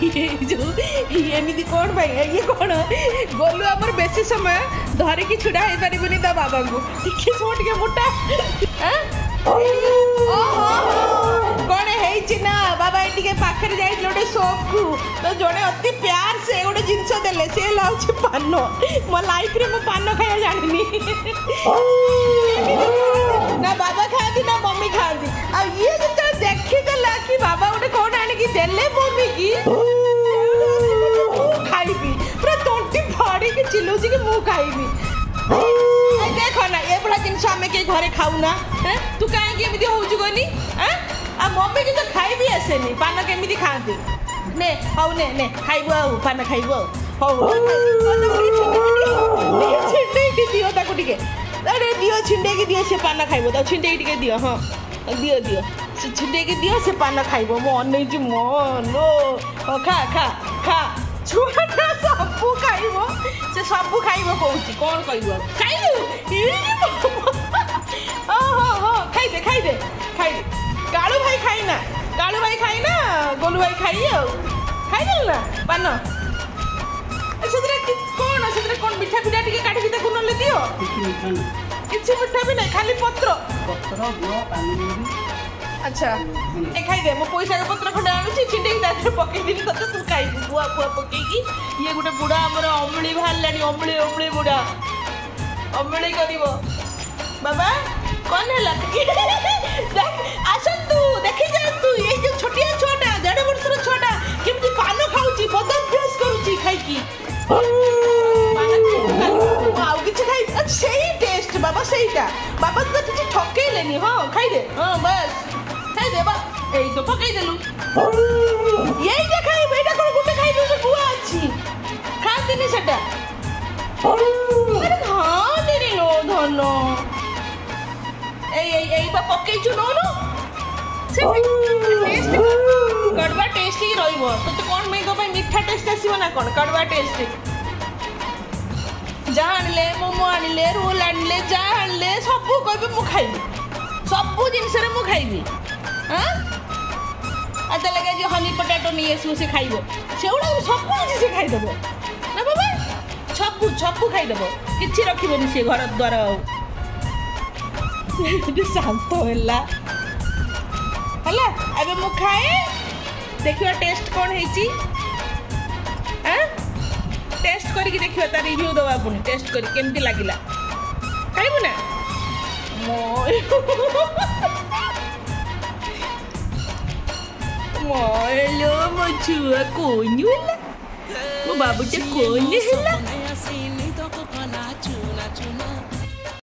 एमती कौन भाई ये कौन गोलू आमर बेसी समय धरिकी छुड़ा हो पारे ता बाबा को टे मोटा कौन है ना बाबा ये पाखे जाइए गोटे शॉप को तो जड़े अति प्यार से गोटे जिनस देले सी लाउच पान मो लाइफ रे मो पान खाया जानी ना बाबा खाती ना मम्मी खाती आ ये जो देखी देला कि बाबा गोटे कौन आनिकी देले मम्मी की खाइबी पूरा तंटी फाड़ी के चिल्लुची कि मु खाइबी देख ना ये बड़ा जिनस आम के घरे खाऊ ना तू कहीं एमती हो गनी आ मम्मी की तो खाई भी आसेनी पान केमी खाती ने हौ ने ने खाइब आ पान खाइब हौ छिंडे दियो ताको टिके अरे दियो छिंडे की दियो से पान खाइब तो छिंडे टिके दियो हाँ दियो दियो से छिंडे की दियो से पान खाइब मो अनै जी मनो खा खा खा छुआटा सबू खाइब से सबू खाइब कहूँ कौन कहब खाइलु खाइदे खाइदे खाइदे कालू भाई खाइना कालू भाई खाइना गोलू भाई खाई खाइदेल ना पान कौन मिठा पिठा टे काटिकी देखो ना दियो किसी मिठा भी नहीं खाली पत्र अच्छा ए खाइदे मो पैसा के पत्र खंडे आणुची छिंडे दादर पकई दिन तते तू खाइबू बुआ बुआ पकई ये गोटे बुढ़ा हमर अमली बाहरलानी अमली अमली बुढ़ा अमली करिवो बाबा कौन है आसन तू देखी जा तू ये जो छोटिया छोटा 1.5 वर्षर छोटा केमती पान खाऊची बदन फ्रेश करूची खाइकी आउ किछ खाइ सही टेस्ट बाबा सहीटा बाबा तो किछ ठकेलेनी हां खाइ दे हां बस खाइ दे बा एई तो पकई देलु यही जे खाइ बेटा कोन गुटे खाइ दे बुआ अछि खातिनी सेटा अरे हां तेरी नो धनो ए बा पकई छु नो नो से टेस्ट कड़वा टेस्ट ही रहइबो तो कोन में गो भाई मीठा टेस्ट आसीबो ना कोन कड़वा टेस्ट जा आनले मोमो आनले रोल आनले जा आनले सबू कहबे मु खाइबी सबू जिनस रे मु खाइबी हां आते लगे जे हनी पोटैटो नहीं एसु से खाइबो सेउडा सबू से खाइ देबो ना बाबा सबू सबू खाइ देबो किछि रखिबोनी से घर द्वार शांत होला हला अबे मु खाए देखियो टेस्ट कौन हेची हैं टेस्ट करी देखियो ता रिव्यू दवा पुनी टेस्ट करी केमती लागिला खाइबु ना मोलो मो छुआ कोन होला मो बाबू जे कोन होला